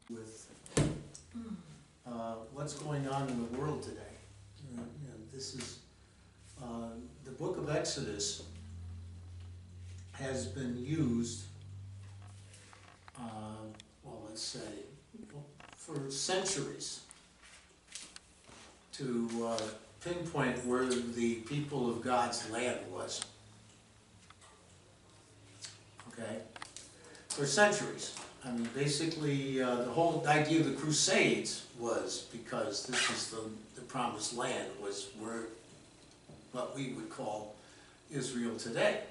with what's going on in the world today. This is the book of Exodus has been used, well, let's say, for centuries to pinpoint where the people of God's land was. Okay? For centuries. I mean, basically, the whole idea of the Crusades was because this is the promised land, was where what we would call Israel today.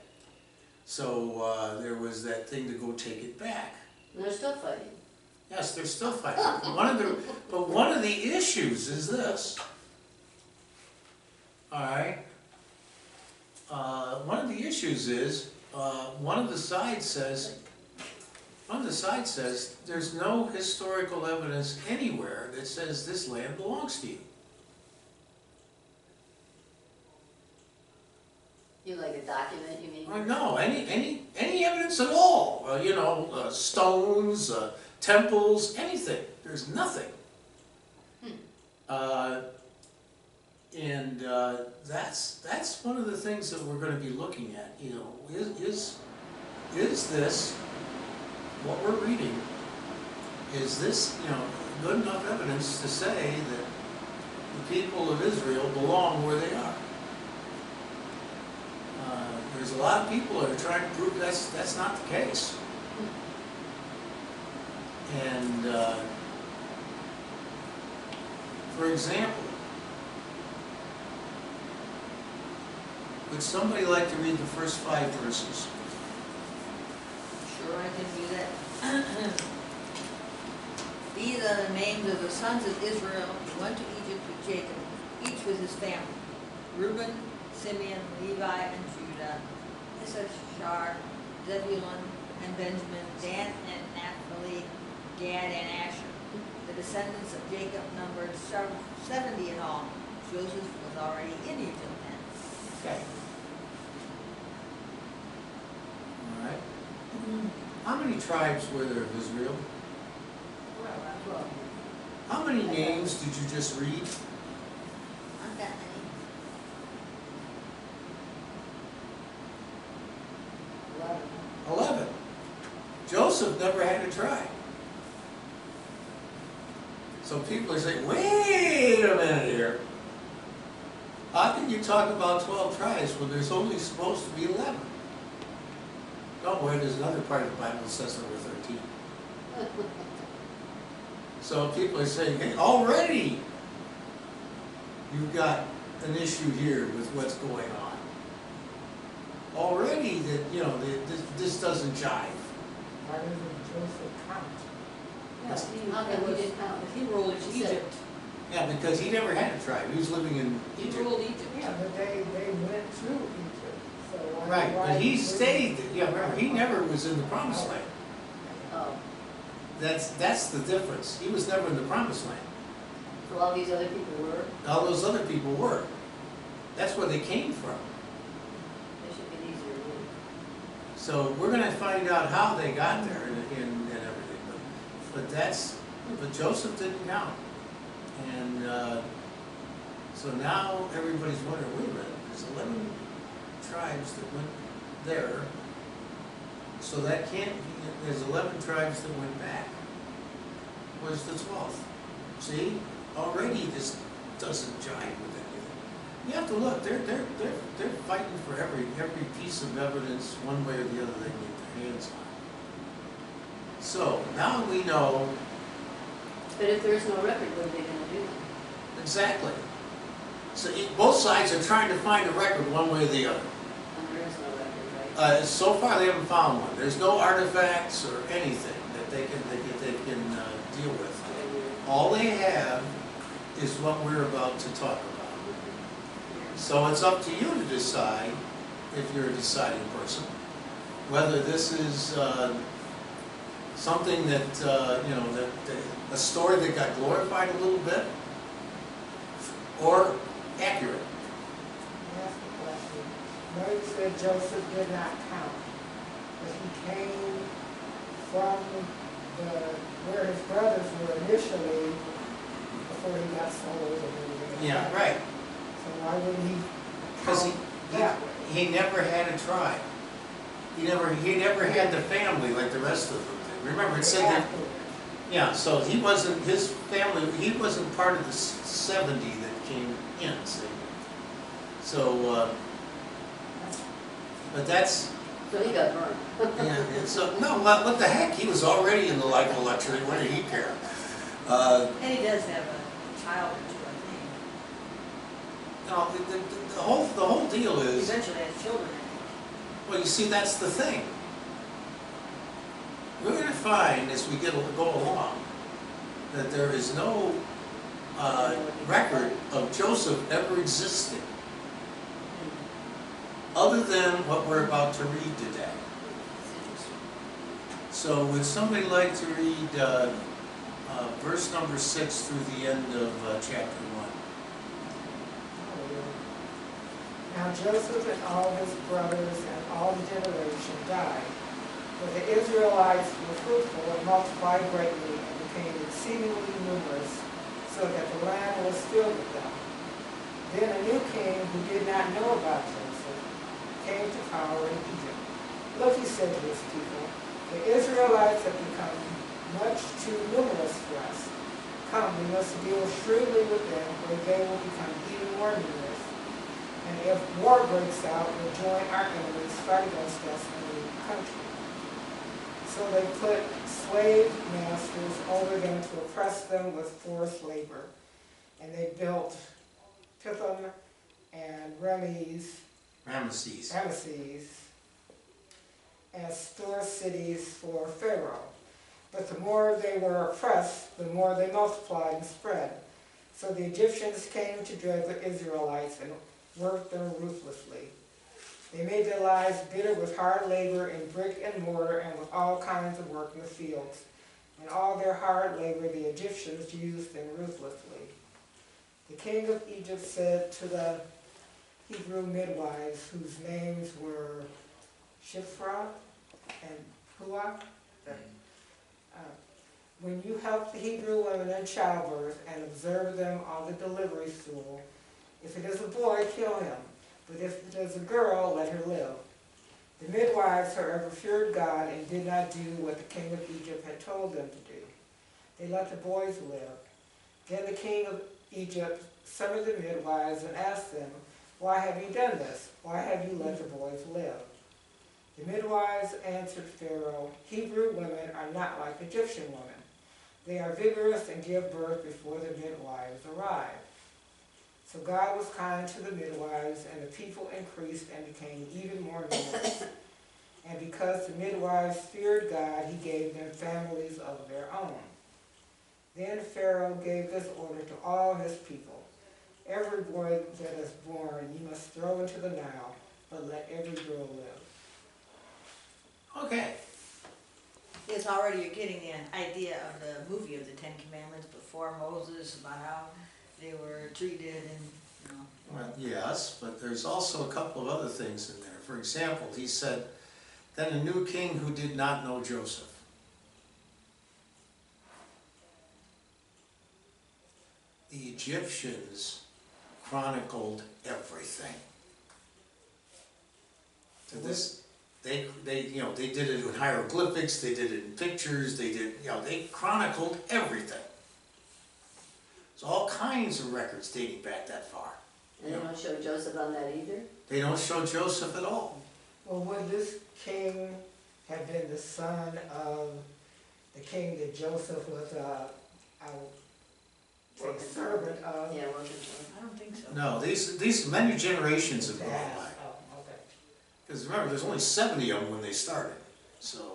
So there was that thing to go take it back. And they're still fighting. Yes, they're still fighting. But one of the issues is this. All right. One of the issues is one of the sides says there's no historical evidence anywhere that says this land belongs to you. You like a document, you mean? No, any evidence at all. Stones, temples, anything. There's nothing. And that's one of the things that we're going to be looking at. You know, is this what we're reading? Is this, good enough evidence to say that the people of Israel belong where they are? There's a lot of people that are trying to prove that's not the case. And for example, would somebody like to read the first 5 verses? Sure, I can do that. These are the names of the sons of Israel who went to Egypt with Jacob, each with his family: Reuben, Simeon, Levi, and Judah, Issachar, Zebulun, and Benjamin, Dan and Naphtali, Gad and Asher. The descendants of Jacob numbered 70 in all. Joseph was already in Egypt then. Okay. All right. How many tribes were there of Israel? Well, How many names did you just read? not that many. 11. Joseph never had a tribe. So people are saying, wait a minute here. How can you talk about 12 tribes when there's only supposed to be 11? Don't worry, there's another part of the Bible that says there were 13. So people are saying, hey, already you've got an issue here with what's going on. Already that, this doesn't jive. Why doesn't Joseph count? How come he didn't count? He ruled Egypt. Yeah, because he never had a tribe. He was living in He Egypt. ruled Egypt. Yeah, but they went to Egypt. So Right, but he wouldn't- stayed, remember, he never was in the promised land. Oh, That's the difference. He was never in the promised land. so all these other people were? All those other people were. That's where they came from. They should be easier to read. So we're going to find out how they got there and everything. But Joseph didn't count. And so now everybody's wondering, wait a minute, there's 11 tribes that went there. So that can't be, there's 11 tribes that went back. Where's the 12th? See, already this doesn't jive with anything. You have to look, they're fighting for every piece of evidence, one way or the other, they can get their hands on. So now we know But if there is no record, what are they going to do? exactly. So both sides are trying to find a record one way or the other. And there is no record, right? So far, they haven't found one. There's no artifacts or anything that they can deal with. All they have is what we're about to talk about. So it's up to you to decide, if you're a deciding person, whether this is something that a story that got glorified a little bit, or accurate. That's the question. Mary said Joseph did not count, but he came from where his brothers were initially before he got sold and everything. Yeah, right. So why wouldn't he Because count that way? he never had a tribe. He never had the family like the rest of them did. Remember, it said that, yeah, so he wasn't, his family, he wasn't part of the 70 that came in, see? So, but that's, So he got burned. yeah, and so, no, what the heck, he was already in the life of luxury, what did he care? And he does have a child or two, I think. No, the whole deal He is, eventually has children, I think. well, you see, that's the thing. We're going to find, as we go along, that there is no record of Joseph ever existing, other than what we're about to read today. So would somebody like to read verse number 6 through the end of chapter 1? Now Joseph and all his brothers and all the generation died. But the Israelites were fruitful and multiplied greatly and became exceedingly numerous, so that the land was filled with them. Then a new king who did not know about Joseph came to power in Egypt. Look, he said to his people, the Israelites have become much too numerous for us. Come, we must deal shrewdly with them, or they will become even more numerous. And if war breaks out, we'll join our enemies, fight against us, and leave the country. So they put slave masters over them to oppress them with forced labor. And they built Pithom and Ramesses as store cities for Pharaoh. But the more they were oppressed, the more they multiplied and spread. So the Egyptians came to dread the Israelites and worked them ruthlessly. They made their lives bitter with hard labor in brick and mortar and with all kinds of work in the fields. And all their hard labor the Egyptians used them ruthlessly. The king of Egypt said to the Hebrew midwives, whose names were Shiphrah and Puah, when you help the Hebrew women in childbirth and observe them on the delivery stool, if it is a boy, kill him. But if it is a girl, let her live. The midwives, however, feared God and did not do what the king of Egypt had told them to do. They let the boys live. Then the king of Egypt summoned the midwives and asked them, why have you done this? Why have you let the boys live? The midwives answered Pharaoh, Hebrew women are not like Egyptian women. They are vigorous and give birth before the midwives arrive. So God was kind to the midwives, and the people increased and became even more numerous. And because the midwives feared God, he gave them families of their own. Then Pharaoh gave this order to all his people. Every boy that is born you must throw into the Nile, but let every girl live. Okay. Yes, already you're getting an idea of the movie of the Ten Commandments before Moses, about how they were treated and, you know. Well, yes, but there's also a couple of other things in there. For example, he said, then a new king who did not know Joseph. The Egyptians chronicled everything. To this, they did it in hieroglyphics, they did it in pictures, they chronicled everything. There's all kinds of records dating back that far. And they don't show Joseph on that either? They don't show Joseph at all. Well, would this king have been the son of the king that Joseph was a servant of? Yeah, wasn't it? I don't think so. No, these many generations have gone Yes. by. Oh, okay. Because remember, there's only 70 of them when they started. So,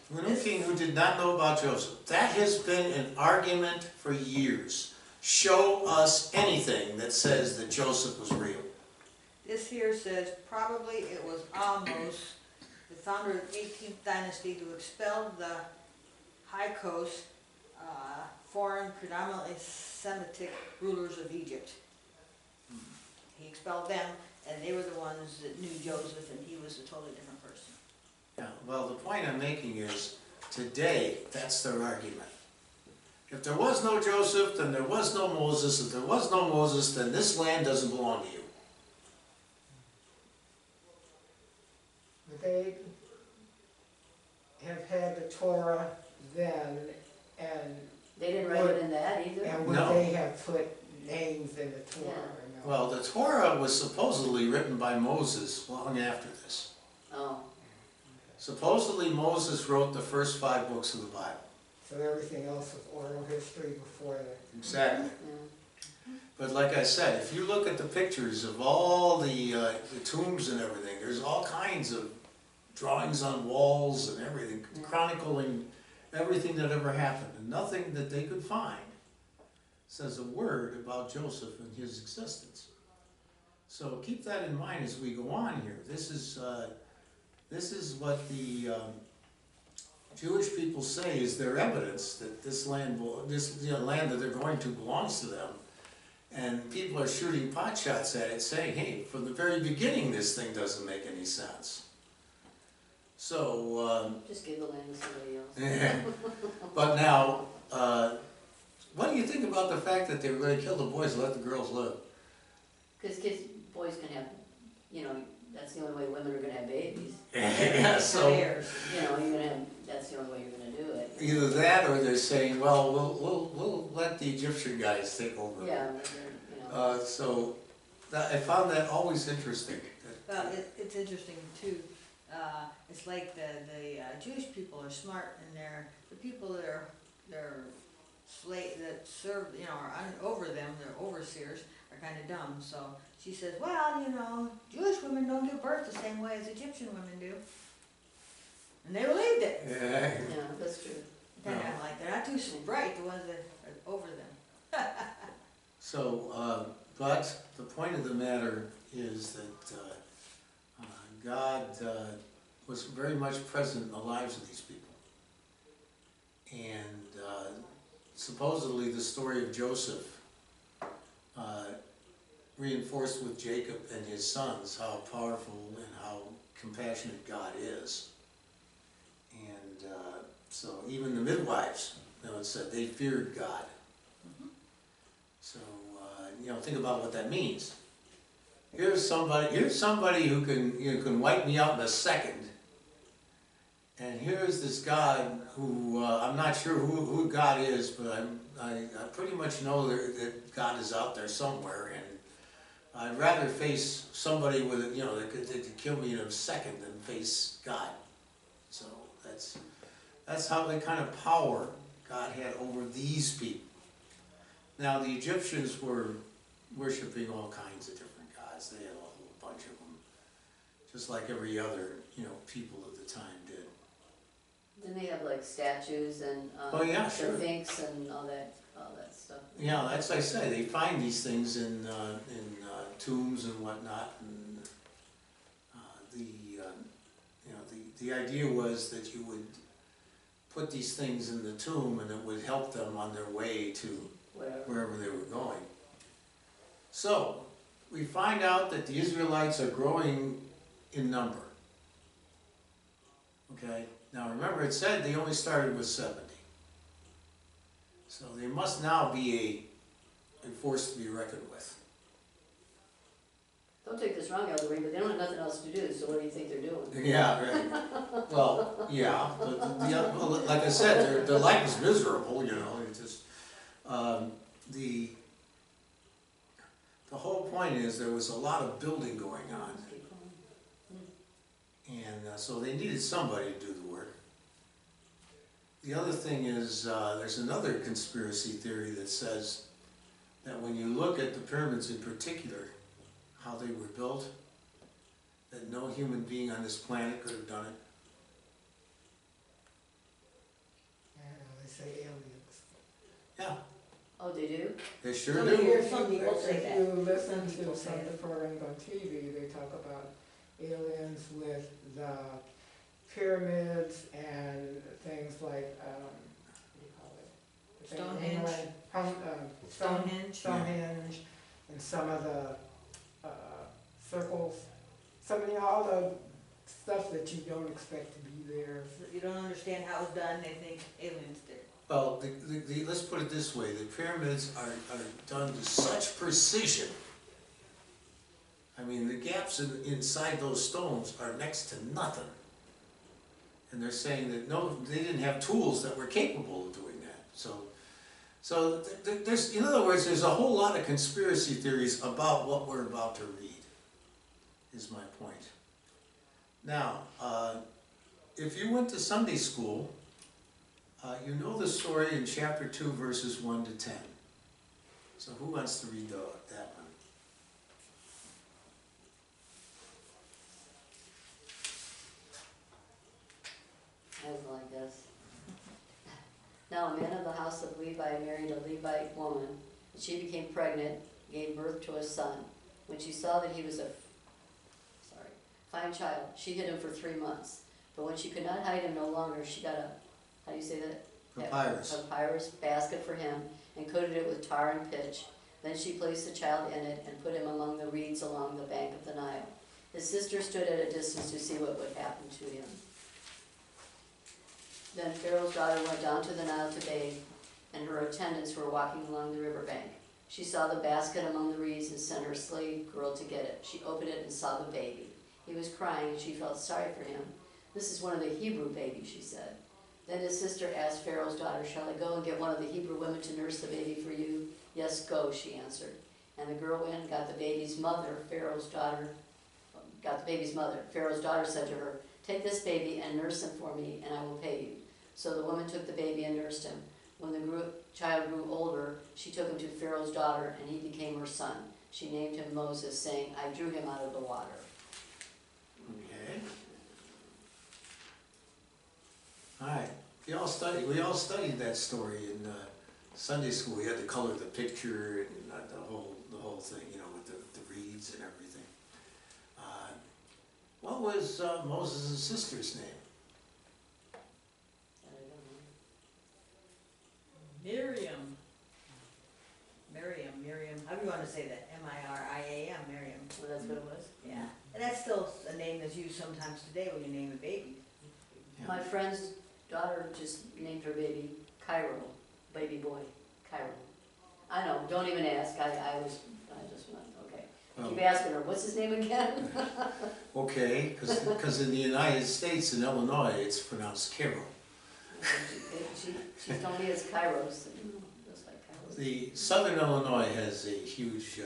the new king who did not know about Joseph, that has been an argument for years. Show us anything that says that Joseph was real. This here says probably it was Ahmose, the founder of the 18th dynasty, who expelled the high coast, foreign, predominantly Semitic rulers of Egypt. He expelled them, and they were the ones that knew Joseph, and he was a totally different person. Yeah, well, the point I'm making is, today, that's their argument. If there was no Joseph, then there was no Moses. If there was no Moses, then this land doesn't belong to you. But they have had the Torah then, and They didn't write it in that either? and would No. they have put names in the Torah or no? Well, the Torah was supposedly written by Moses long after this. Oh, Supposedly Moses wrote the first 5 books of the Bible. So everything else was oral history before that. Exactly. yeah. But like I said, if you look at the pictures of all the tombs and everything, there's all kinds of drawings on walls and everything, chronicling everything that ever happened. And nothing that they could find says a word about Joseph and his existence. So keep that in mind as we go on here. This is what the Jewish people say is their evidence that this land, land that they're going to belongs to them. And people are shooting pot shots at it, saying, hey, from the very beginning this thing doesn't make any sense. So, Just give the land to somebody else. but now, what do you think about the fact that they were going to kill the boys and let the girls live? Because boys can have, you know, that's the only way women are gonna have babies. Yeah, so You know, you're gonna have, that's the only way you're gonna do it. either that or they're saying, well, we'll let the Egyptian guys take over. Yeah, you know. So I found that always interesting. Well, it's interesting too. It's like the Jewish people are smart, and the people that are that serve, you know, are over them, they're overseers, are kind of dumb. So she says, well, you know, Jewish women don't give birth the same way as Egyptian women do, and they believed it. Yeah. Yeah, that's true. Then I'm like, they're not too bright, the ones that are over them. So, but the point of the matter is that God was very much present in the lives of these people. And supposedly the story of Joseph reinforced with Jacob and his sons how powerful and how compassionate God is. And so even the midwives, you know, it said they feared God. So, you know, think about what that means. Here's somebody who can wipe me out in a second. And here's this God who, I'm not sure who God is, but I pretty much know that God is out there somewhere. And I'd rather face somebody with, you know, that could kill me in a second than face God. So that's how the kind of power God had over these people. Now the Egyptians were worshiping all kinds of different gods. They had a whole bunch of them, just like every other, you know, people of the time did. Then they have like statues and Oh, yeah, sure. sphinx and all that stuff. Yeah, that's like I say. They find these things in tombs and whatnot, and you know, the idea was that you would put these things in the tomb, and it would help them on their way to wherever they were going. So we find out that the Israelites are growing in number. Okay. Now remember, it said they only started with 70. So they must now be a force to be reckoned with. Don't take this wrong, Elder Reed, but they don't have nothing else to do, so what do you think they're doing? Yeah, right. Well, yeah, but well, like I said, their life is miserable, you know. It's just the whole point is there was a lot of building going on, and so they needed somebody to do the work. The other thing is, there's another conspiracy theory that says that when you look at the pyramids in particular, how they were built, that no human being on this planet could have done it. Yeah, they say aliens. Yeah, Oh, they do? they sure Some do. people- Some people say If that. you listen Some to people some say of the programs on TV, they talk about aliens with the pyramids and things like, what do you call it? Stonehenge. Stonehenge, and some of the circles, some of all the stuff that you don't expect to be there. You don't understand how it was done, they think aliens did. Well, let's put it this way, the pyramids are done to such precision. I mean, the gaps inside those stones are next to nothing. And they're saying that no, they didn't have tools that were capable of doing that. So there's, in other words, there's a whole lot of conspiracy theories about what we're about to read, is my point. Now, if you went to Sunday school, you know the story in chapter 2, verses 1 to 10. So who wants to read that one? I was like this. Now a man of the house of Levi married a Levite woman, and she became pregnant, gave birth to a son. When she saw that he was a fine child, she hid him for 3 months. But when she could not hide him no longer, she got a, how do you say that? Papyrus. A papyrus basket for him, and coated it with tar and pitch. Then she placed the child in it, and put him among the reeds along the bank of the Nile. His sister stood at a distance to see what would happen to him. Then Pharaoh's daughter went down to the Nile to bathe, and her attendants were walking along the riverbank. She saw the basket among the reeds and sent her slave girl to get it. She opened it and saw the baby. He was crying, and she felt sorry for him. "This is one of the Hebrew babies," she said. Then his sister asked Pharaoh's daughter, "Shall I go and get one of the Hebrew women to nurse the baby for you?" "Yes, go," she answered. And the girl went and got the baby's mother. Pharaoh's daughter said to her, "Take this baby and nurse him for me, and I will pay you." So the woman took the baby and nursed him. When the child grew older, she took him to Pharaoh's daughter, and he became her son. She named him Moses, saying, "I drew him out of the water." Okay. All right. We all studied that story in Sunday school. We had to color the picture and the whole thing, you know, with the reeds and everything. What was Moses' sister's name? Miriam, how do you want to say that? M-I-R-I-A-M, Miriam. Well, that's what it was. Yeah, and that's still a name that's used sometimes today when you name a baby. Yeah. My friend's daughter just named her baby Cairo, baby boy, Cairo. I know, don't even ask, I just went, okay. I keep asking her, what's his name again? Okay, because in the United States, in Illinois, it's pronounced Cairo. She told me it's Kairos, just like Kairos. The Southern Illinois has a huge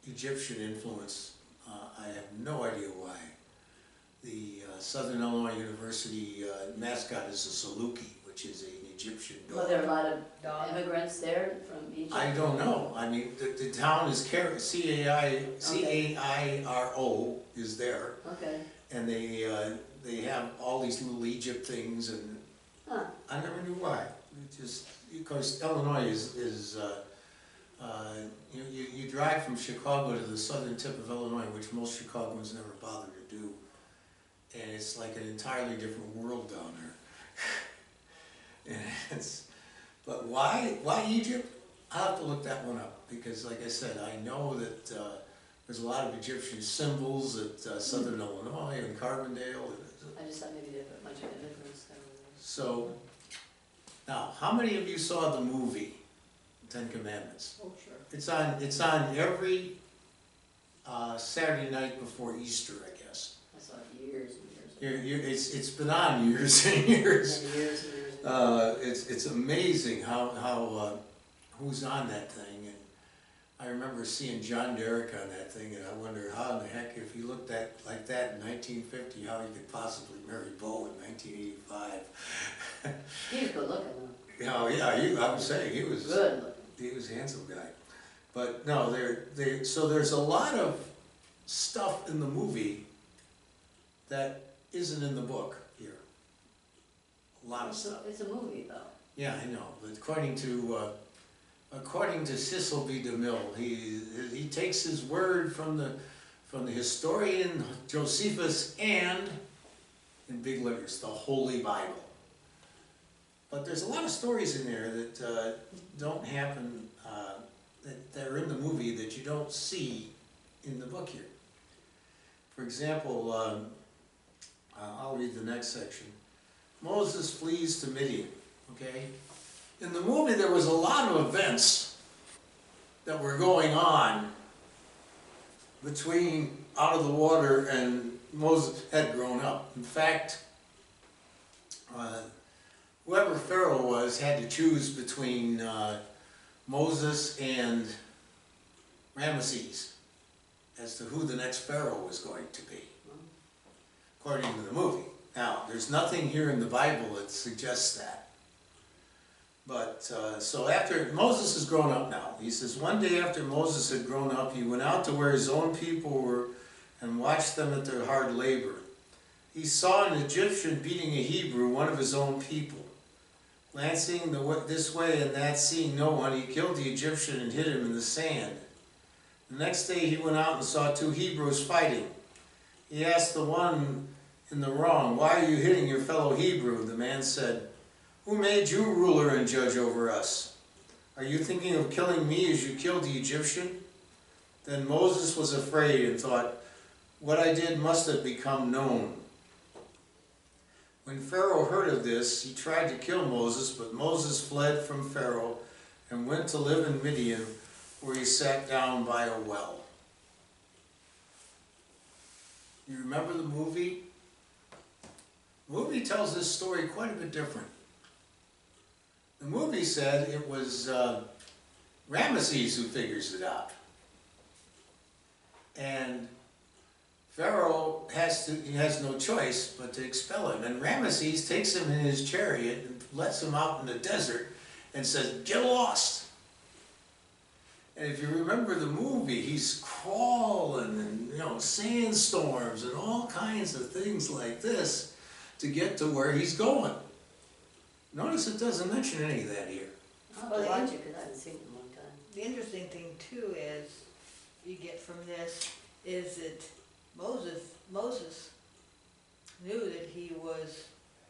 Egyptian influence. I have no idea why. The Southern Illinois University mascot is a Saluki, which is an Egyptian dog. Well, there are a lot of immigrants there from Egypt. I don't know. I mean, the town is C-A-I-R-O is there, Okay. and they have all these little Egypt things, and Huh. I never knew why. It just because Illinois is you drive from Chicago to the southern tip of Illinois, which most Chicagoans never bother to do, and it's like an entirely different world down there. And but why Egypt? I'll have to look that one up, because like I said, I know that there's a lot of Egyptian symbols at southern Illinois and Carbondale. I just thought maybe there were a bunch of immigrants there. So, now, how many of you saw the movie, Ten Commandments? Oh, sure. It's on every Saturday night before Easter, I guess. I saw it years and years ago. It's been on years and years. Yeah, years and years ago. It's amazing how who's on that thing, and I remember seeing John Derrick on that thing, and I wonder how in the heck, if he looked like that in 1950, how he could possibly marry Bo in 1985. He was good looking though. Oh yeah, I would say he was Good looking. he was a handsome guy. But no, so there's a lot of stuff in the movie that isn't in the book here. A lot of stuff. It's a movie though. Yeah, I know. But according to Cecil B. DeMille, he takes his word from the historian Josephus and, in big letters, the Holy Bible. But there's a lot of stories in there that don't happen, that are in the movie that you don't see in the book here. For example, I'll read the next section. Moses flees to Midian, okay? In the movie, there was a lot of events that were going on between out of the water and Moses had grown up. In fact, whoever Pharaoh was had to choose between Moses and Ramesses as to who the next Pharaoh was going to be, according to the movie. Now, there's nothing here in the Bible that suggests that. But, so after, Moses is grown up now. He says, one day after Moses had grown up, he went out to where his own people were and watched them at their hard labor. He saw an Egyptian beating a Hebrew, one of his own people. Glancing this way and that, seeing no one, he killed the Egyptian and hid him in the sand. The next day he went out and saw two Hebrews fighting. He asked the one in the wrong, "Why are you hitting your fellow Hebrew?" The man said, "Who made you ruler and judge over us? Are you thinking of killing me as you killed the Egyptian?" Then Moses was afraid and thought, "What I did must have become known." When Pharaoh heard of this, he tried to kill Moses, but Moses fled from Pharaoh and went to live in Midian, where he sat down by a well. You remember the movie? The movie tells this story quite a bit different. The movie said it was Ramesses who figures it out. And Pharaoh has no choice but to expel him. And Ramesses takes him in his chariot and lets him out in the desert and says, "Get lost." And if you remember the movie, he's crawling and, sandstorms and all kinds of things like this to get to where he's going. Notice it doesn't mention any of that here. I'll have to watch it because I haven't seen it in a long time. The interesting thing too is, you get from this, is that Moses knew that he was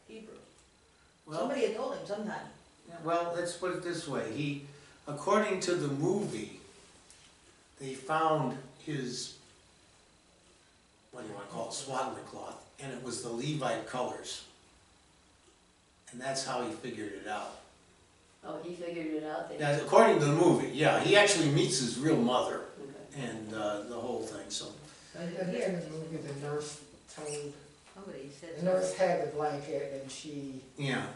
Hebrew. Somebody had told him sometime. Well, let's put it this way. According to the movie, they found his, what do you want to call it, swaddling cloth, and it was the Levite colors. And that's how he figured it out. Oh, he figured it out? Now, according to the movie, yeah, he actually meets his real mother Okay. and the whole thing, so. And in the movie, the nurse told, Somebody said. the nurse had the blanket and she, Yeah.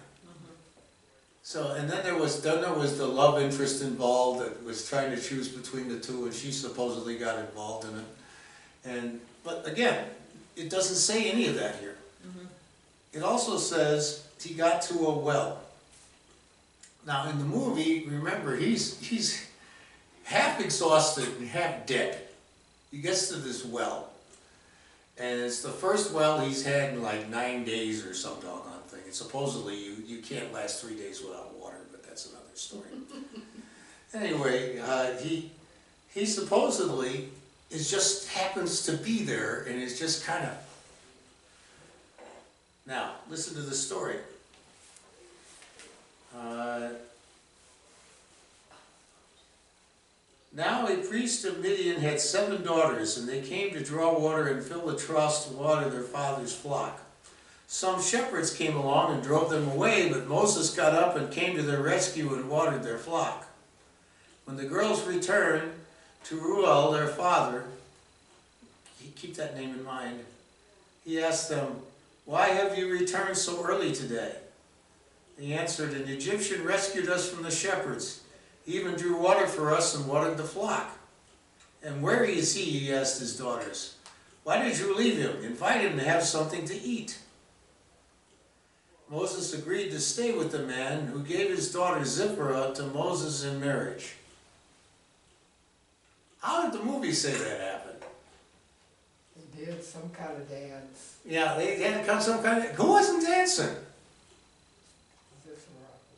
So, and then there was the love interest involved that was trying to choose between the two, and she supposedly got involved in it. But again, it doesn't say any of that here. It also says he got to a well. Now in the movie, remember, he's half exhausted and half dead. He gets to this well. And it's the first well he's had in like 9 days or some doggone thing. And supposedly you can't last 3 days without water, but that's another story. Anyway, he supposedly just happens to be there and is just kind of. Now, listen to the story. Now a priest of Midian had 7 daughters, and they came to draw water and fill the troughs to water their father's flock. Some shepherds came along and drove them away, but Moses got up and came to their rescue and watered their flock. When the girls returned to Reuel, their father, keep that name in mind, he asked them, "Why have you returned so early today?" They answered, "An Egyptian rescued us from the shepherds. He even drew water for us and watered the flock." "And where is he?" asked his daughters. "Why did you leave him? Invite him to have something to eat." Moses agreed to stay with the man, who gave his daughter Zipporah to Moses in marriage. How did the movie say that happened? they did some kind of dance. Yeah, they had to come some kind of. Who wasn't dancing?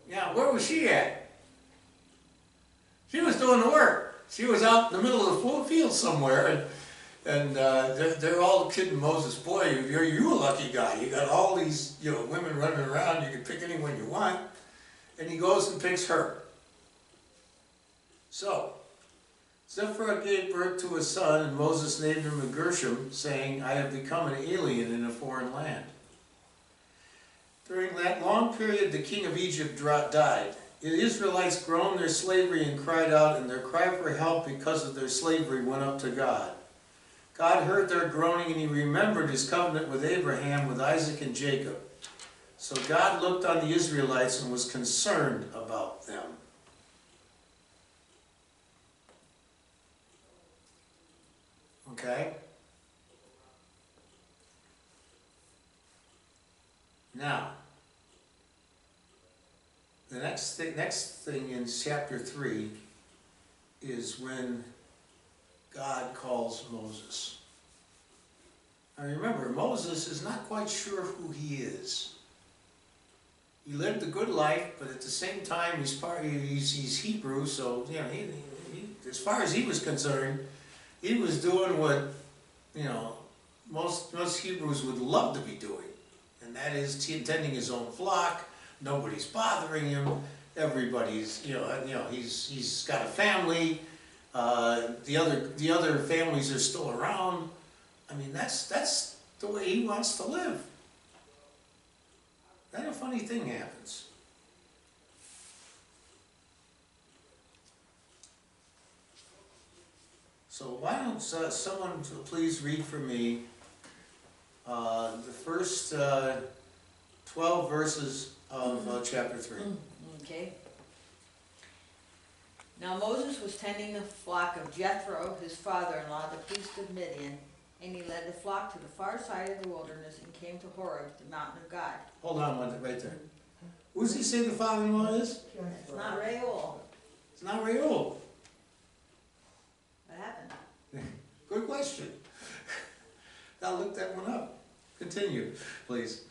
Yeah, where was she at? She was doing the work. She was out in the middle of the field somewhere, and they're all kidding Moses. "Boy, you're a lucky guy. You got all these women running around. You can pick anyone you want." And he goes and picks her. So Zipporah gave birth to a son, and Moses named him Gershom, saying, "I have become an alien in a foreign land." During that long period, the king of Egypt died. The Israelites groaned their slavery and cried out, and their cry for help because of their slavery went up to God. God heard their groaning, and he remembered his covenant with Abraham, with Isaac, and Jacob. So God looked on the Israelites and was concerned about them. Okay? Now, the next thing in chapter 3 is when God calls Moses. Now remember, Moses is not quite sure who he is. He lived a good life, but at the same time he's Hebrew, so you know, he, as far as he was concerned, he was doing what, you know, most Hebrews would love to be doing, and that is tending his own flock. Nobody's bothering him. Everybody's, he's got a family. The other families are still around. I mean, that's the way he wants to live. Then a funny thing happens. So why don't someone please read for me the first 12 verses of chapter 3. Okay. Now Moses was tending the flock of Jethro, his father-in-law, the priest of Midian, and he led the flock to the far side of the wilderness and came to Horeb, the mountain of God. Hold on one right there. Who does he say the father-in-law is? It's not Reuel. It's not Reuel. What happened? Good question. I'll look that one up. Continue, please.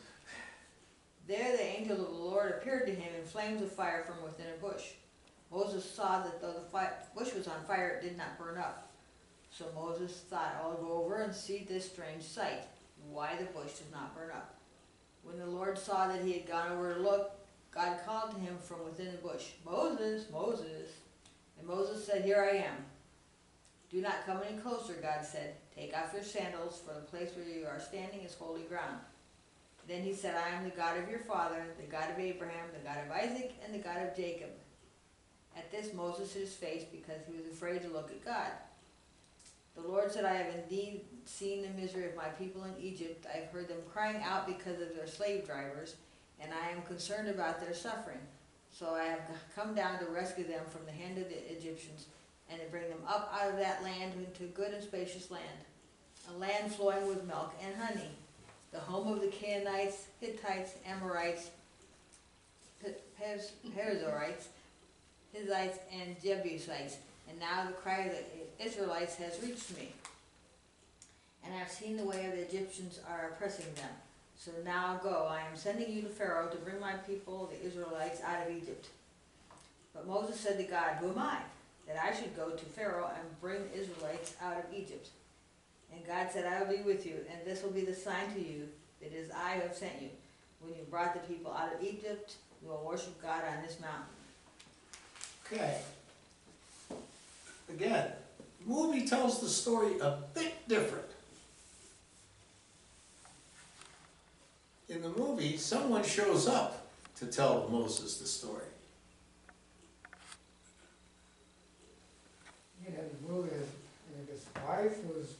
There the angel of the Lord appeared to him in flames of fire from within a bush. Moses saw that though the bush was on fire, it did not burn up. So Moses thought, I'll go over and see this strange sight, why the bush does not burn up. When the Lord saw that he had gone over to look, God called to him from within the bush, Moses, Moses. And Moses said, Here I am. Do not come any closer, God said. Take off your sandals, for the place where you are standing is holy ground. Then he said, I am the God of your father, the God of Abraham, the God of Isaac, and the God of Jacob. At this Moses hid his face because he was afraid to look at God. The Lord said, I have indeed seen the misery of my people in Egypt. I have heard them crying out because of their slave drivers, and I am concerned about their suffering. So I have come down to rescue them from the hand of the Egyptians, and to bring them up out of that land into a good and spacious land, a land flowing with milk and honey, the home of the Canaanites, Hittites, Amorites, Perizzites, Hittites, and Jebusites. And now the cry of the Israelites has reached me. And I have seen the way of the Egyptians are oppressing them. So now go, I am sending you to Pharaoh to bring my people, the Israelites, out of Egypt. But Moses said to God, Who am I, that I should go to Pharaoh and bring the Israelites out of Egypt? And God said, I will be with you, and this will be the sign to you that it is I who have sent you. When you brought the people out of Egypt, you will worship God on this mountain. Okay. Again, the movie tells the story a bit different. In the movie, someone shows up to tell Moses the story. Yeah, the movie is, his wife was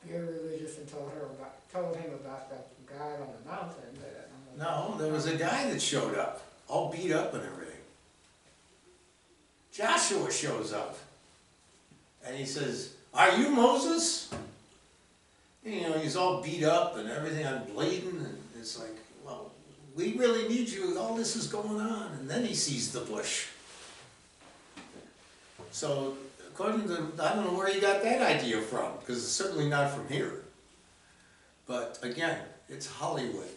very religious and told him about that guy on the mountain. No, there was a guy that showed up, all beat up and everything. Joshua shows up, and he says, Are you Moses? And, you know, he's all beat up and everything, I'm bleeding, and it's like, well, we really need you, all this is going on. And then he sees the bush. So, according to, I don't know where he got that idea from, because it's certainly not from here. But again, it's Hollywood.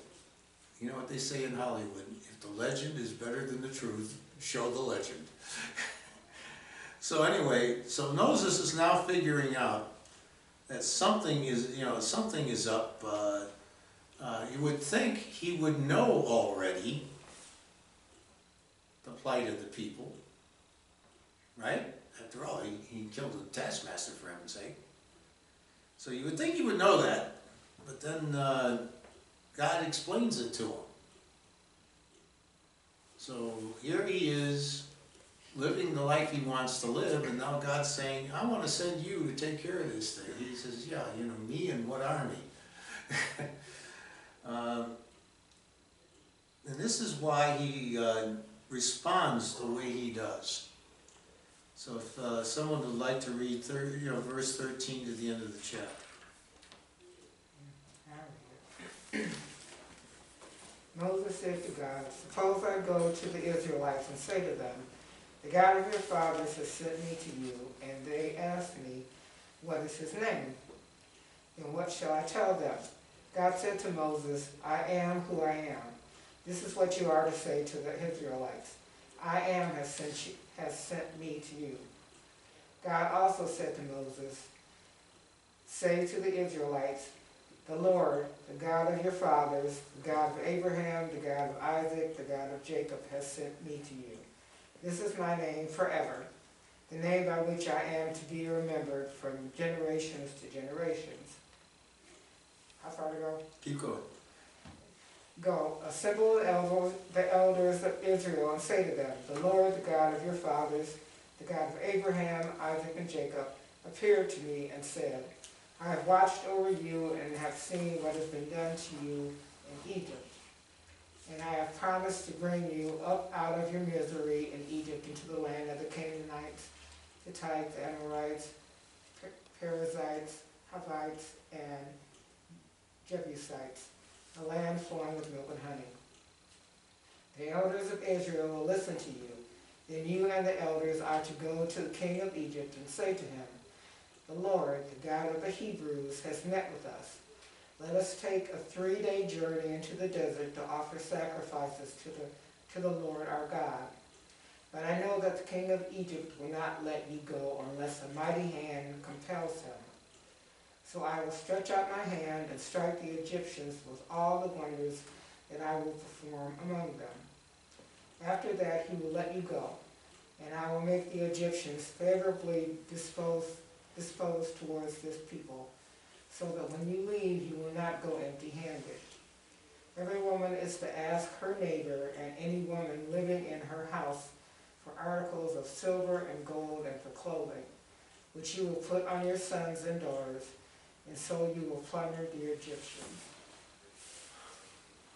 You know what they say in Hollywood? If the legend is better than the truth, show the legend. So anyway, so Moses is now figuring out that something is up. You would think he would know already the plight of the people, right? After all, he killed a taskmaster, for heaven's sake. So you would think he would know that, but then God explains it to him. So here he is, living the life he wants to live, and now God's saying, I want to send you to take care of this thing. He says, yeah, you know, me and what army? And this is why he responds the way he does. So if someone would like to read verse 13 to the end of the chapter. Moses said to God, suppose I go to the Israelites and say to them, the God of your fathers has sent me to you, and they ask me, what is his name? Then what shall I tell them? God said to Moses, I am who I am. This is what you are to say to the Israelites. I am has sent me to you. God also said to Moses, say to the Israelites, the Lord, the God of your fathers, the God of Abraham, the God of Isaac, the God of Jacob has sent me to you. This is my name forever, the name by which I am to be remembered from generations to generations. How far to go? Keep going. Go, assemble the elders of Israel and say to them, the Lord, the God of your fathers, the God of Abraham, Isaac, and Jacob, appeared to me and said, I have watched over you and have seen what has been done to you in Egypt. And I have promised to bring you up out of your misery in Egypt into the land of the Canaanites, Hittites, Amorites, Perizzites, Hivites, and Jebusites, a land flowing with milk and honey. The elders of Israel will listen to you. Then you and the elders are to go to the king of Egypt and say to him, the Lord, the God of the Hebrews, has met with us. Let us take a 3-day journey into the desert to offer sacrifices to the Lord our God. But I know that the king of Egypt will not let you go unless a mighty hand compels him. So I will stretch out my hand and strike the Egyptians with all the wonders that I will perform among them. After that he will let you go, and I will make the Egyptians favorably disposed towards this people, so that when you leave you will not go empty-handed. Every woman is to ask her neighbor and any woman living in her house for articles of silver and gold and for clothing, which you will put on your sons and daughters, and so you will plunder the Egyptians.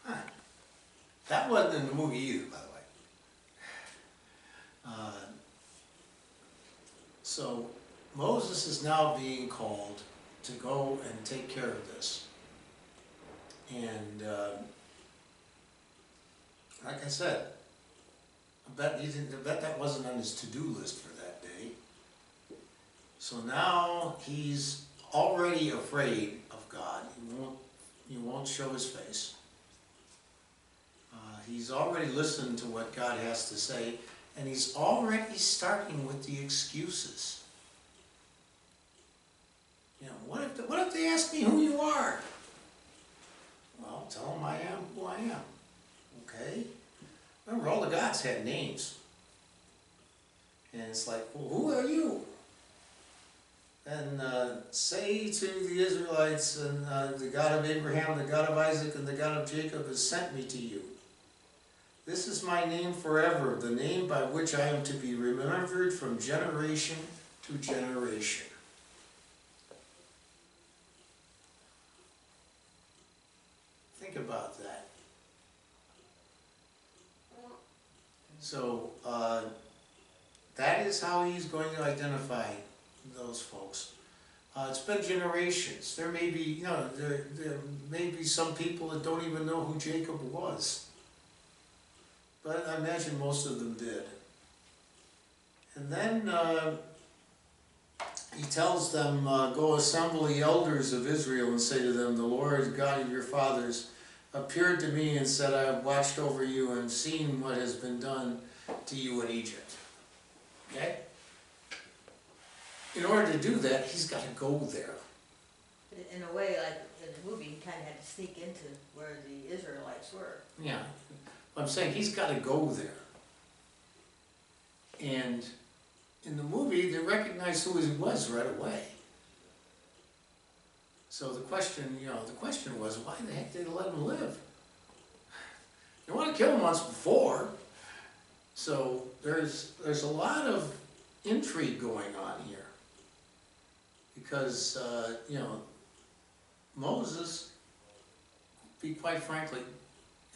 Huh. That wasn't in the movie either, by the way. So Moses is now being called to go and take care of this. And like I said, I bet that wasn't on his to-do list for that day. So now he's already afraid of God. He won't show his face. He's already listened to what God has to say, and he's already starting with the excuses. You know, what if they ask me who you are? Well, tell them I am who I am. Okay? Remember, all the gods had names. And it's like, well, who are you? And say to the Israelites, and the God of Abraham, the God of Isaac, and the God of Jacob has sent me to you. This is my name forever, the name by which I am to be remembered from generation to generation. Think about that. So, that is how he's going to identify those folks. It's been generations. There may be, there may be some people that don't even know who Jacob was. But I imagine most of them did. And then he tells them, go assemble the elders of Israel and say to them, the Lord God of your fathers appeared to me and said, I have watched over you and seen what has been done to you in Egypt. Okay? In order to do that, he's got to go there. In a way, like in the movie, he kind of had to sneak into where the Israelites were. Yeah. I'm saying he's got to go there. And in the movie, they recognized who he was right away. So the question was, why the heck did they let him live? They want to kill him once before. So there's a lot of intrigue going on here. Because, you know, Moses, be quite frankly,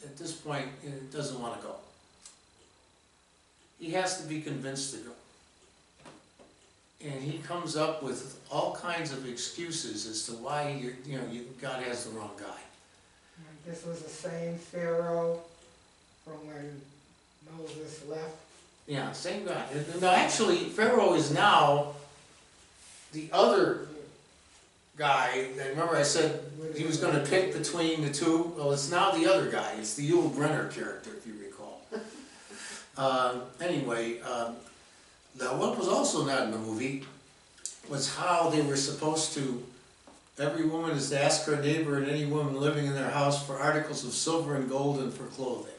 at this point, doesn't want to go. He has to be convinced to go. And he comes up with all kinds of excuses as to why God has the wrong guy. This was the same Pharaoh from when Moses left. Yeah, same guy. No, actually, Pharaoh is now the other guy. Remember I said he was going to pick between the two? Well, it's now the other guy. It's the Yul Brynner character, if you recall. Anyway, now what was also not in the movie was how they were supposed to, every woman is to ask her neighbor and any woman living in their house for articles of silver and gold and for clothing.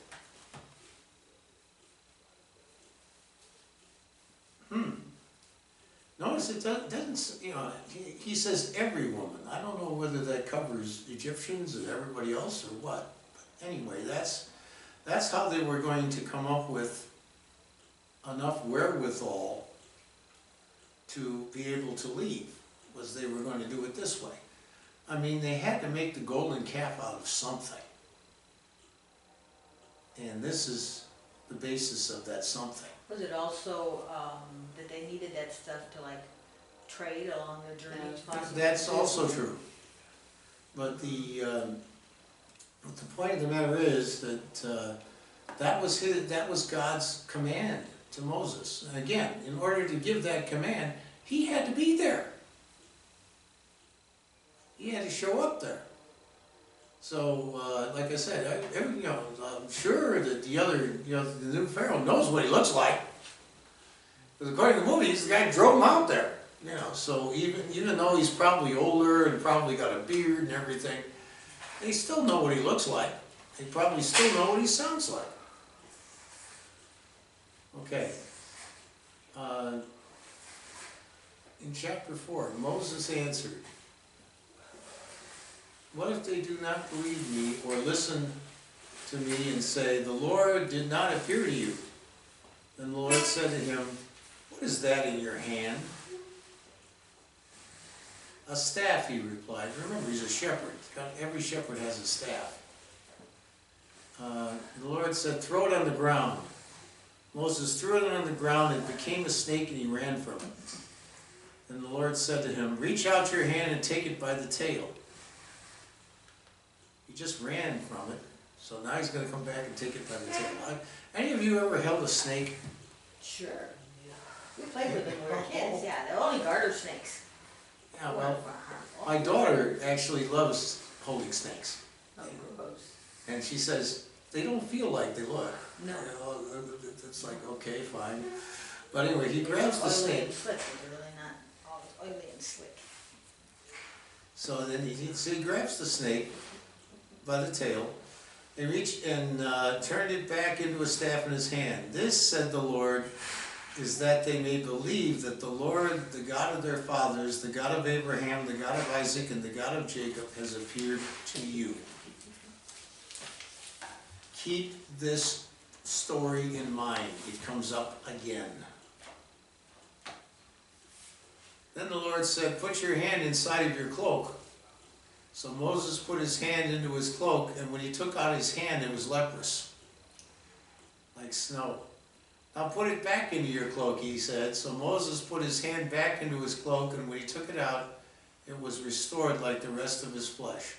Notice it doesn't, you know, he says every woman. I don't know whether that covers Egyptians and everybody else or what. But anyway, that's how they were going to come up with enough wherewithal to be able to leave, was they were going to do it this way. I mean, they had to make the golden calf out of something. And this is the basis of that something. Was it also, that they needed that stuff to like trade along their journey? That's also true. But the point of the matter is that that was God's command to Moses. And again, in order to give that command, he had to be there. He had to show up there. So, like I said, I'm sure that the new Pharaoh knows what he looks like. Because according to the movies, the guy drove him out there. You know, so even though he's probably older and probably got a beard and everything, they still know what he looks like. They probably still know what he sounds like. Okay. In chapter 4, Moses answered, "What if they do not believe me or listen to me and say, 'The Lord did not appear to you'?" Then the Lord said to him, "What is that in your hand?" "A staff," he replied. Remember, he's a shepherd. Every shepherd has a staff. The Lord said, "Throw it on the ground." Moses threw it on the ground and it became a snake, and he ran from it. Then the Lord said to him, "Reach out your hand and take it by the tail." He just ran from it, so now he's going to come back and take it by the tail. Any of you ever held a snake? Sure. We played with them when we were kids, yeah. They're only garter snakes. Yeah, well, my daughter actually loves holding snakes. Oh, gross. And she says, they don't feel like they look. No. You know, it's like, okay, fine. But anyway, he grabs the Oily snake. and slick, they're really not always oily and slick. So then he grabs the snake by the tail and reached and turned it back into a staff in his hand. "This," said the Lord, "is that they may believe that the Lord, the God of their fathers, the God of Abraham, the God of Isaac, and the God of Jacob, has appeared to you." Keep this story in mind. It comes up again. Then the Lord said, "Put your hand inside of your cloak." So Moses put his hand into his cloak, and when he took out his hand, it was leprous, like snow. "Now put it back into your cloak," he said. So Moses put his hand back into his cloak, and when he took it out, it was restored like the rest of his flesh.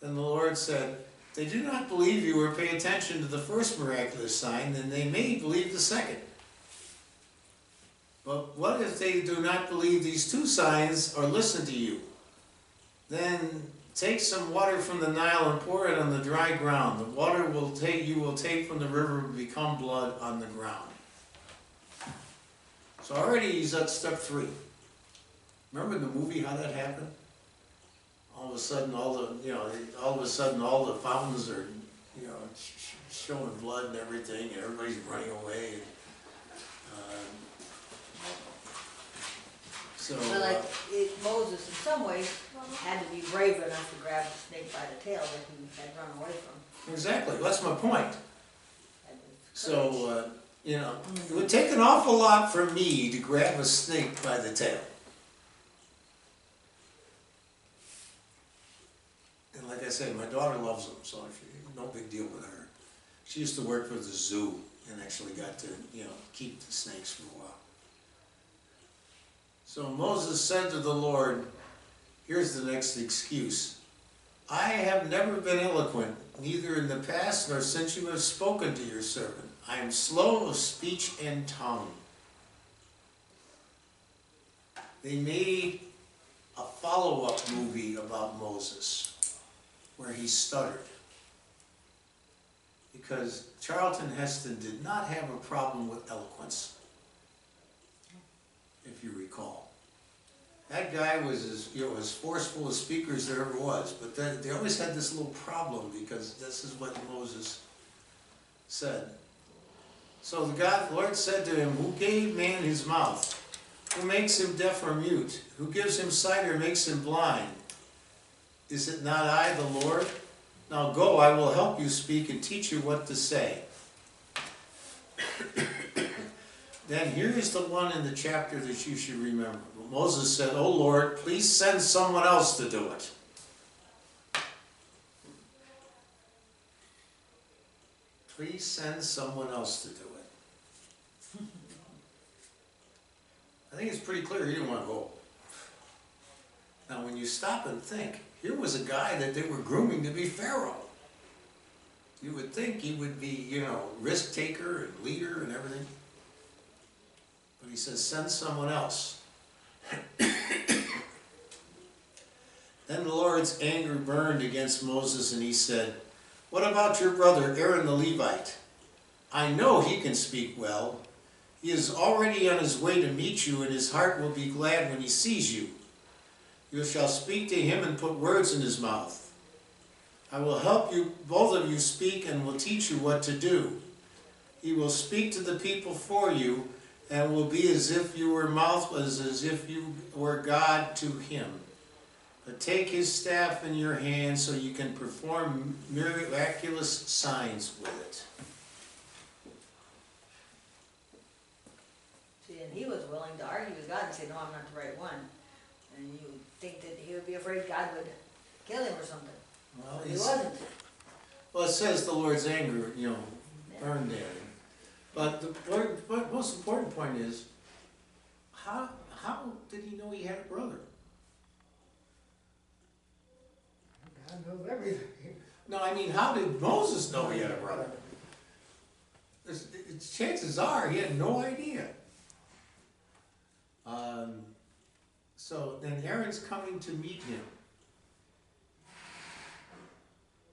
Then the Lord said, "They do not believe you or pay attention to the first miraculous sign, then they may believe the second. But what if they do not believe these two signs or listen to you? Then take some water from the Nile and pour it on the dry ground. The water you will take from the river will become blood on the ground." So already he's at step 3. Remember in the movie how that happened? All of a sudden, all the fountains are, showing blood and everything, and everybody's running away. And, But Moses, in some ways, had to be brave enough to grab the snake by the tail that he had run away from. Exactly, that's my point. So, you know, it would take an awful lot for me to grab a snake by the tail. And like I said, my daughter loves them, so no big deal with her. She used to work for the zoo and actually got to, you know, keep the snakes for a while. So Moses said to the Lord, here's the next excuse. I have never been eloquent, neither in the past nor since you have spoken to your servant. I am slow of speech and tongue. They made a follow-up movie about Moses where he stuttered. Because Charlton Heston did not have a problem with eloquence, if you recall. That guy was as forceful a speaker as there ever was, but then they always had this little problem because this is what Moses said. So the Lord said to him, who gave man his mouth? Who makes him deaf or mute? Who gives him sight or makes him blind? Is it not I, the Lord? Now go, I will help you speak and teach you what to say. Then here is the one in the chapter that you should remember. Moses said, oh Lord, please send someone else to do it. Please send someone else to do it. I think it's pretty clear he didn't want to go. Now when you stop and think, here was a guy that they were grooming to be Pharaoh. You would think he would be, you know, risk taker and leader and everything. But he says, send someone else. Then the Lord's anger burned against Moses, and he said, what about your brother Aaron the Levite? I know he can speak well. He is already on his way to meet you, and his heart will be glad when he sees you. You shall speak to him and put words in his mouth. I will help you, both of you speak, and will teach you what to do. He will speak to the people for you, and will be as if your mouth was as if you were God to him. But take his staff in your hand so you can perform miraculous signs with it. See, and he was willing to argue with God and say, no, I'm not the right one. And you would think that he would be afraid God would kill him or something. Well, But he wasn't. Well, it says the Lord's anger, you know, burned at him. But the most important point is, how did he know he had a brother? God knows everything. No, I mean, how did Moses know he had a brother? Chances are he had no idea. So then Aaron's coming to meet him.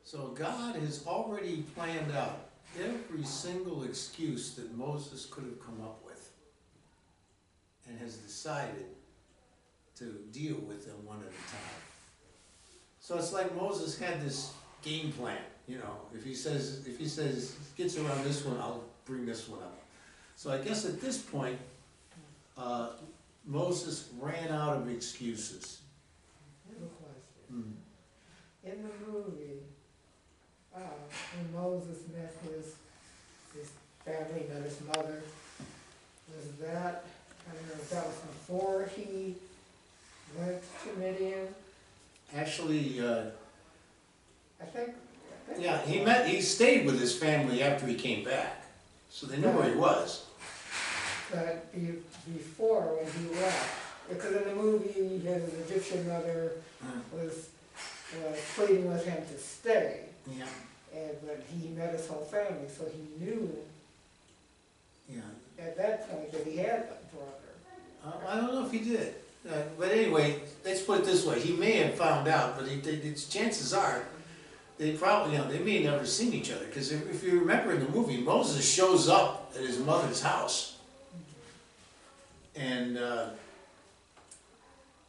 So God has already planned out every single excuse that Moses could have come up with and has decided to deal with them one at a time. So it's like Moses had this game plan, you know, if he says gets around this one, I'll bring this one up. So I guess at this point, Moses ran out of excuses. I have a question. In the movie, when Moses met his family, met his mother, was that, I don't know if that was before he went to Midian? Actually, I think yeah, he stayed with his family after he came back, so they knew where he was. But before, when he left, because in the movie, his Egyptian mother was pleading with him to stay. Yeah. But he met his whole family, so he knew Yeah. at that point that he had a brother. I don't know if he did. But anyway, let's put it this way. He may have found out, but chances are they probably, you know, they may have never seen each other. Because if you remember in the movie, Moses shows up at his mother's house. And then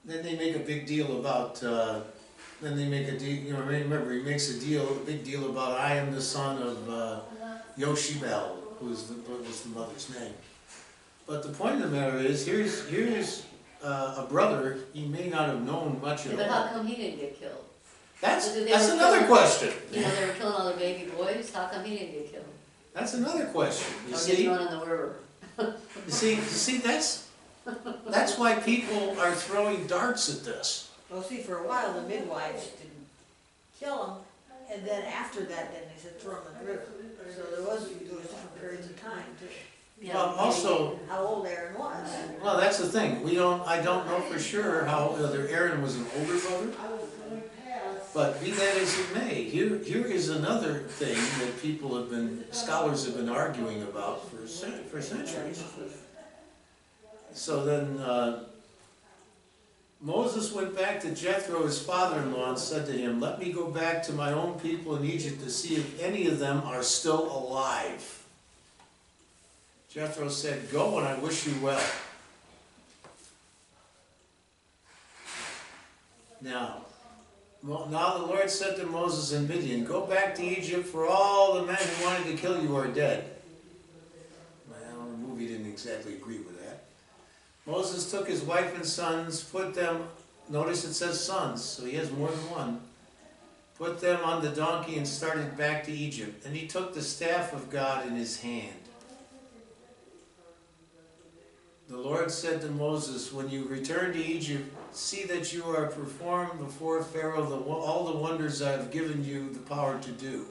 they make a big deal about, then they make a deal, you know, remember he makes a big deal about I am the son of Yoshibel, who was the mother's name. But the point of the matter is, here's a brother he may not have known much at But all. how come he didn't get killed? That's But they that's were another killing- question. You know, they were killing all the baby boys, how come he didn't get killed? That's another question, you Or get see? thrown in the river? You see, that's why people are throwing darts at this. Well, see, for a while, the midwives didn't kill them, and then after that, then they said throw them in the river. So there was different periods of time too. You Well, know, also, How old Aaron was. well, that's the thing, I don't know for sure how, whether Aaron was an older brother, but be that as it may, here is another thing that scholars have been arguing about for centuries. So then, Moses went back to Jethro, his father-in-law, and said to him, "Let me go back to my own people in Egypt to see if any of them are still alive." Jethro said, "Go, and I wish you well." Now the Lord said to Moses and Midian, "Go back to Egypt, for all the men who wanted to kill you are dead." Well, the movie didn't exactly agree with that. Moses took his wife and sons, put them, notice it says sons, so he has more than one, put them on the donkey and started back to Egypt. And he took the staff of God in his hand. The Lord said to Moses, "When you return to Egypt, see that you are performed before Pharaoh all the wonders I have given you the power to do.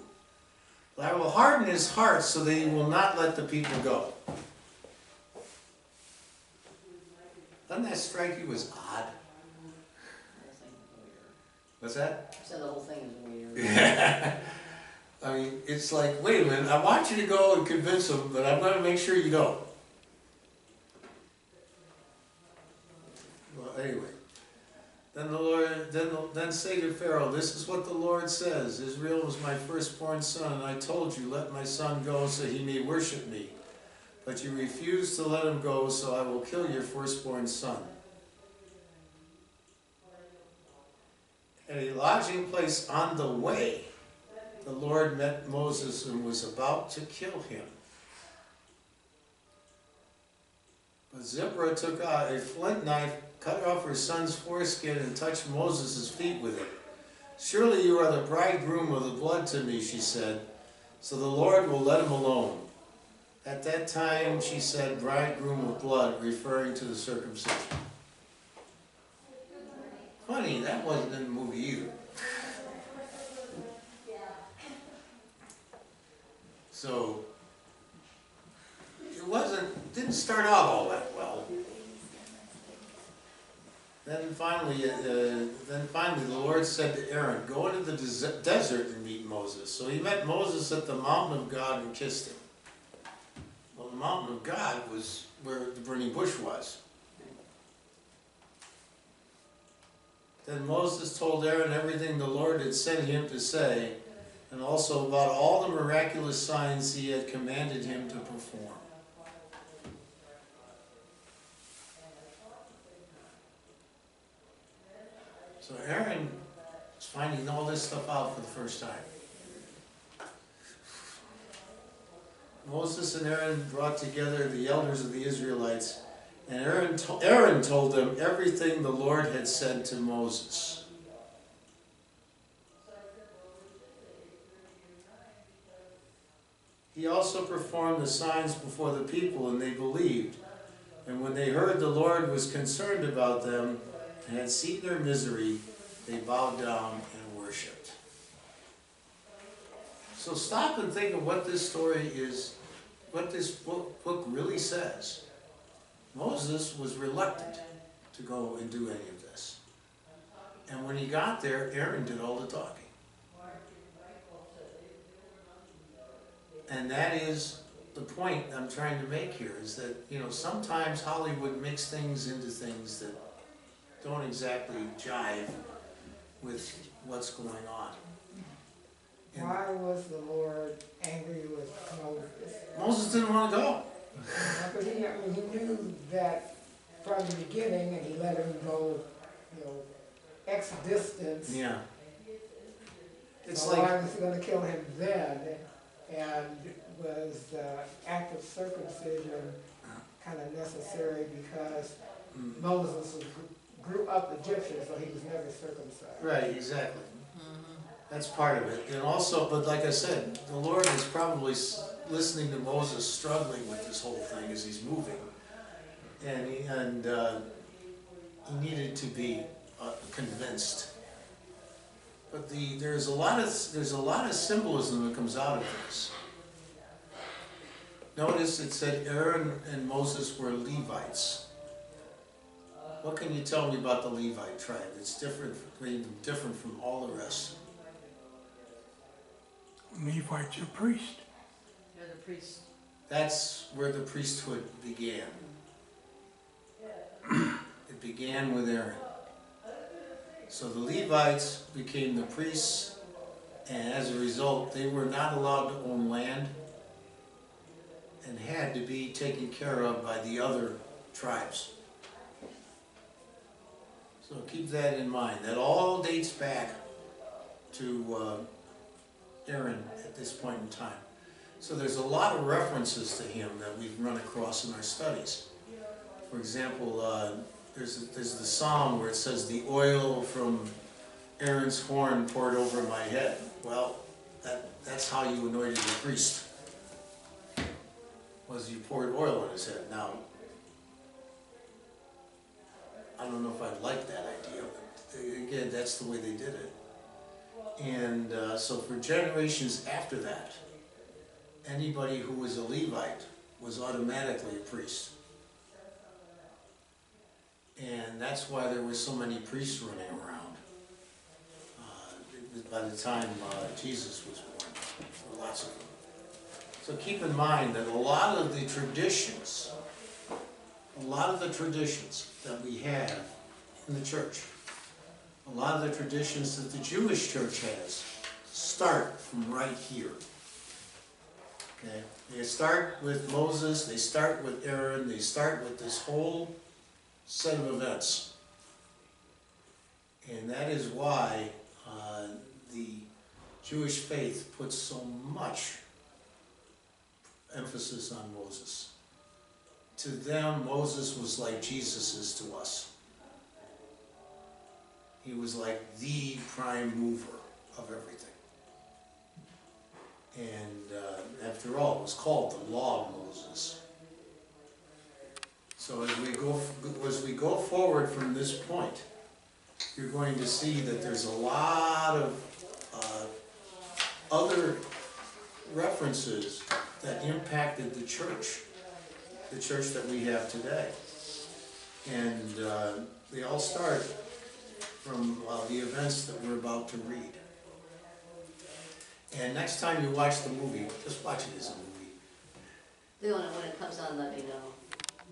But I will harden his heart so that he will not let the people go." Doesn't that strike you as odd? What's that? So the whole thing is weird. I mean, it's like, wait a minute, I want you to go and convince them, but I'm going to make sure you don't. Well, anyway. Then the Lord, then say to Pharaoh, "This is what the Lord says. Israel was my firstborn son, and I told you, let my son go so he may worship me. But you refused to let him go, so I will kill your firstborn son." At a lodging place on the way, the Lord met Moses and was about to kill him. But Zipporah took out a flint knife, cut off her son's foreskin, and touched Moses' feet with it. "Surely you are the bridegroom of the blood to me," she said, "so the Lord will let him alone." At that time she said, "bridegroom of blood," referring to the circumcision. Funny, that wasn't in the movie either. So, didn't start out all that well. Then finally the Lord said to Aaron, "Go into the desert and meet Moses." So he met Moses at the mountain of God and kissed him. Well, the mountain of God was where the burning bush was. Then Moses told Aaron everything the Lord had sent him to say, and also about all the miraculous signs he had commanded him to perform. So Aaron is finding all this stuff out for the first time. Moses and Aaron brought together the elders of the Israelites, and Aaron told them everything the Lord had said to Moses. He also performed the signs before the people, and they believed. And when they heard the Lord was concerned about them and had seen their misery, they bowed down and worshipped. So stop and think of what this story is, what this book really says. Moses was reluctant to go and do any of this. And when he got there, Aaron did all the talking. And that is the point I'm trying to make here, is that, sometimes Hollywood makes things into things that don't exactly jive with what's going on. And Why was the Lord angry with Moses? Moses didn't want to go. Because he knew that from the beginning, and he let him go, X distance. Yeah. It's So like, why was he going to kill him then? And was the act of circumcision kind of necessary because Moses grew up Egyptian, so he was never circumcised. right, exactly. Mhm. That's part of it. And also, but like I said, the Lord is probably listening to Moses struggling with this whole thing as he's moving. And he needed to be convinced. But there's a lot of symbolism that comes out of this. Notice it said Aaron and Moses were Levites. What can you tell me about the Levite tribe? It's different from all the rest. Levites are priests. They're the priests. That's where the priesthood began. It began with Aaron. So the Levites became the priests, and as a result, they were not allowed to own land and had to be taken care of by the other tribes. So keep that in mind. That all dates back to Aaron at this point in time. So there's a lot of references to him that we've run across in our studies. For example, there's the psalm where it says, "The oil from Aaron's horn poured over my head." Well, that's how you anointed the priest, was you poured oil on his head. Now, I don't know if I'd like that idea, but again, that's the way they did it. And so for generations after that, anybody who was a Levite was automatically a priest. And that's why there were so many priests running around by the time Jesus was born. There were lots of them. So keep in mind that a lot of the traditions that we have in the church, a lot of the traditions that the Jewish church has, start from right here. Okay? They start with Moses, they start with Aaron, they start with this whole set of events. And that is why the Jewish faith puts so much emphasis on Moses. To them, Moses was like Jesus is to us. He was like the prime mover of everything. And after all, it was called the Law of Moses. So as we go forward from this point, you're going to see that there's a lot of other references that impacted the church that we have today. And they all start from the events that we're about to read. And next time you watch the movie, just watch it as a movie. When it comes on, let me know.